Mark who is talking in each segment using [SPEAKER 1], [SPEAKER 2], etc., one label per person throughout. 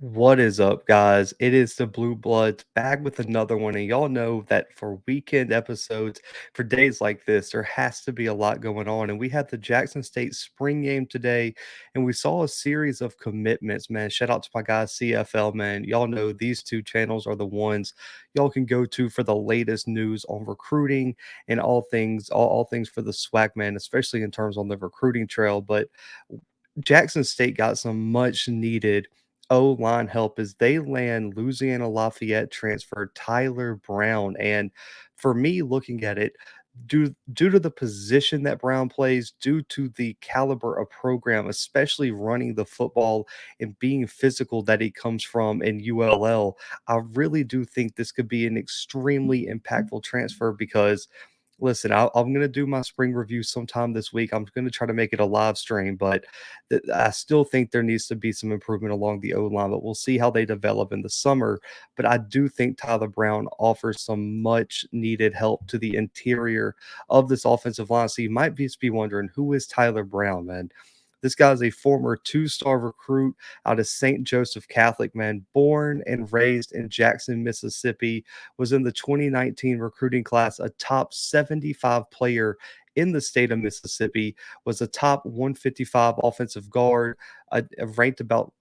[SPEAKER 1] What is up, guys? It is the Blue Bloods back with another one. And y'all know that for weekend episodes, for days like this, there has to be a lot going on. And we had the Jackson State spring game today, and we saw a series of commitments, man. Shout out to my guys, CFL, man. Y'all know these two channels are the ones y'all can go to for the latest news on recruiting and all things for the swag, man, especially in terms on the recruiting trail. But Jackson State got some much needed O line help as they land Louisiana Lafayette transfer Tyler Brown. And for me, looking at it, due to the position that Brown plays, due to the caliber of program, especially running the football and being physical that he comes from in ULL, I really do think this could be an extremely impactful transfer because listen, I'm going to do my spring review sometime this week. I'm going to try to make it a live stream, but I still think there needs to be some improvement along the O line, but we'll see how they develop in the summer. But I do think Tyler Brown offers some much needed help to the interior of this offensive line. So you might just be wondering, who is Tyler Brown, man? This guy's a former two-star recruit out of St. Joseph Catholic, man, born and raised in Jackson, Mississippi, was in the 2019 recruiting class, a top 75 player in the state of Mississippi, was a top 155 offensive guard, ranked about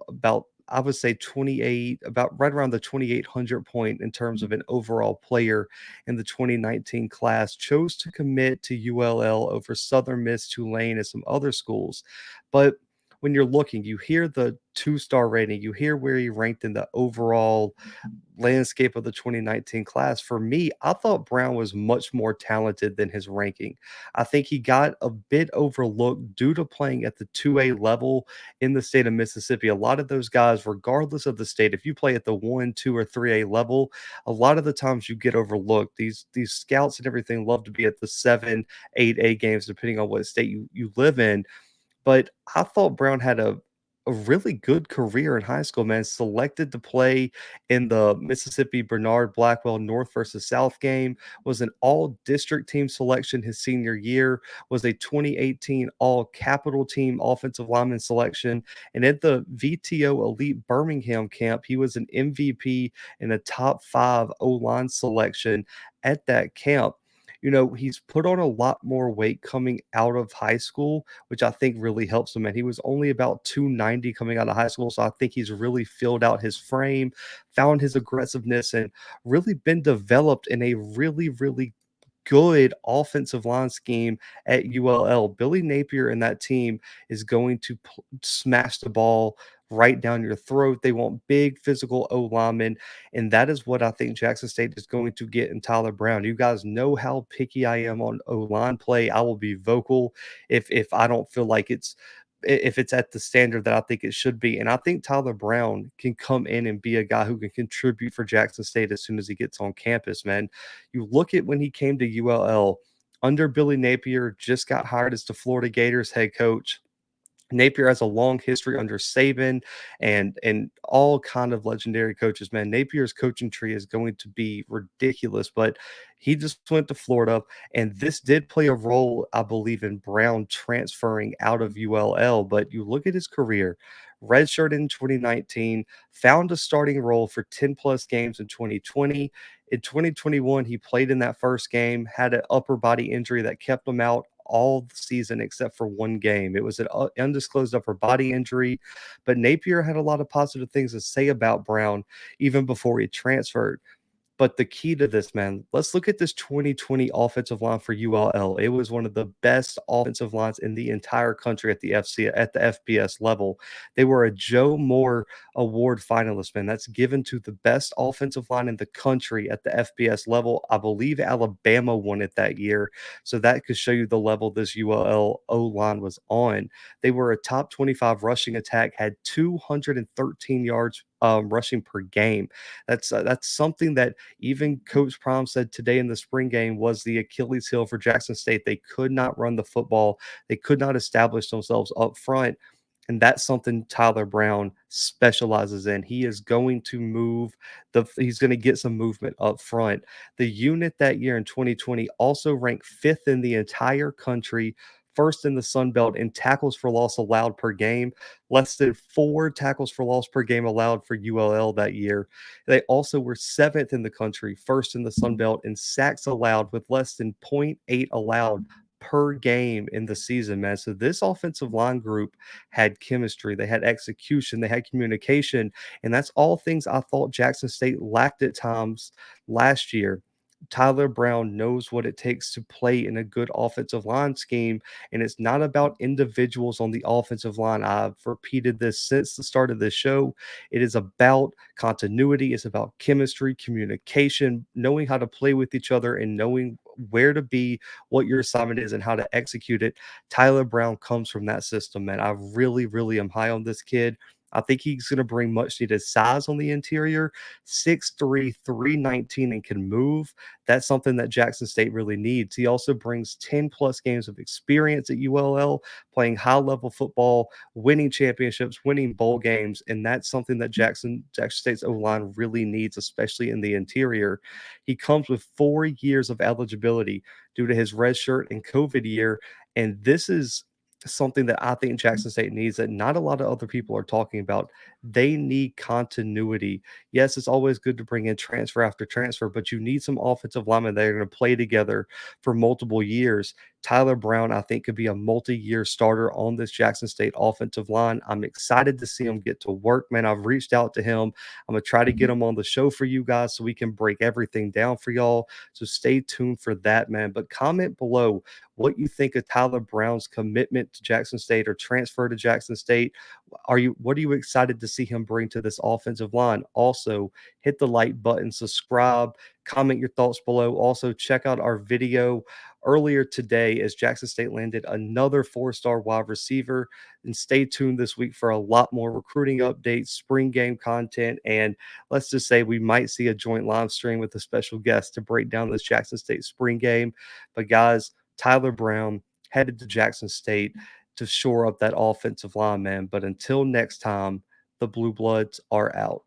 [SPEAKER 1] I would say 28, about right around the 2,800 point in terms of an overall player in the 2019 class, chose to commit to ULL over Southern Miss, Tulane, and some other schools. But when you're looking, you hear the two-star rating, you hear where he ranked in the overall landscape of the 2019 class. For me, I thought Brown was much more talented than his ranking. I think he got a bit overlooked due to playing at the 2A level in the state of Mississippi. A lot of those guys, regardless of the state, if you play at the 1, 2, or 3A level, a lot of the times you get overlooked. These scouts and everything love to be at the 7, 8A games, depending on what state you live in. But I thought Brown had a really good career in high school, man. Selected to play in the Mississippi Bernard Blackwell North versus South game, was an all district team selection his senior year, was a 2018 all capital team offensive lineman selection. And at the VTO Elite Birmingham camp, he was an MVP and a top five O line selection at that camp. He's put on a lot more weight coming out of high school, which I think really helps him. And he was only about 290 coming out of high school. So I think he's really filled out his frame, found his aggressiveness, and really been developed in a really, really good offensive line scheme at ULL. Billy Napier and that team is going to smash the ball right down your throat. They want big physical O linemen, and that is what I think Jackson State is going to get in Tyler Brown. You guys know how picky I am on O line play. I will be vocal if I don't feel like if it's at the standard that I think it should be. And I think Tyler Brown can come in and be a guy who can contribute for Jackson State as soon as he gets on campus, man. You look at when he came to ULL under Billy Napier, just got hired as the Florida Gators head coach. Napier has a long history under Saban and all kind of legendary coaches. Man, Napier's coaching tree is going to be ridiculous, but he just went to Florida, and this did play a role, I believe, in Brown transferring out of ULL. But you look at his career, redshirt in 2019, found a starting role for 10 plus games in 2020. In 2021, he played in that first game, had an upper body injury that kept him out all the season except for one game. It was an undisclosed upper body injury, but Napier had a lot of positive things to say about Brown even before he transferred. But the key to this, man, let's look at this 2020 offensive line for ULL. It was one of the best offensive lines in the entire country at the FBS level. They were a Joe Moore Award finalist, man. That's given to the best offensive line in the country at the FBS level. I believe Alabama won it that year. So that could show you the level this ULL O line was on. They were a top 25 rushing attack, had 213 yards rushing per game. That's something that even Coach Prime said today in the spring game was the Achilles heel for Jackson State. They could not run the football. They could not establish themselves up front. And that's something Tyler Brown specializes in. He is going to he's going to get some movement up front. The unit that year in 2020 also ranked fifth in the entire country first in the Sun Belt in tackles for loss allowed per game, less than 4 tackles for loss per game allowed for ULL that year. They also were 7th in the country, first in the Sun Belt in sacks allowed with less than point 0.8 allowed per game in the season, man. So this offensive line group had chemistry, they had execution, they had communication, and that's all things I thought Jackson State lacked at times last year. Tyler Brown knows what it takes to play in a good offensive line scheme, and it's not about individuals on the offensive line. I've repeated this since the start of this show. It is about continuity, it's about chemistry, communication, knowing how to play with each other, and knowing where to be, what your assignment is, and how to execute it. Tyler Brown comes from that system, man. I really, really am high on this kid. I think he's going to bring much needed size on the interior, 6'3", 319, and can move. That's something that Jackson State really needs. He also brings 10 plus games of experience at ULL, playing high level football, winning championships, winning bowl games. And that's something that Jackson State's O line really needs, especially in the interior. He comes with 4 years of eligibility due to his red shirt and COVID year. And this is something that I think Jackson State needs that not a lot of other people are talking about. They need continuity. Yes, it's always good to bring in transfer after transfer, but you need some offensive linemen that are going to play together for multiple years. Tyler Brown, I think, could be a multi-year starter on this Jackson State offensive line. I'm excited to see him get to work, man. I've reached out to him. I'm going to try to get him on the show for you guys so we can break everything down for y'all. So stay tuned for that, man. But comment below what you think of Tyler Brown's commitment to Jackson State or transfer to Jackson State. What are you excited to see him bring to this offensive line? Also, hit the like button, subscribe, comment your thoughts below. Also, check out our video earlier today as Jackson State landed another 4-star wide receiver. And stay tuned this week for a lot more recruiting updates, spring game content, and let's just say we might see a joint live stream with a special guest to break down this Jackson State spring game. But guys, Tyler Brown headed to Jackson State to shore up that offensive line, man. But until next time, the Blue Bloods are out.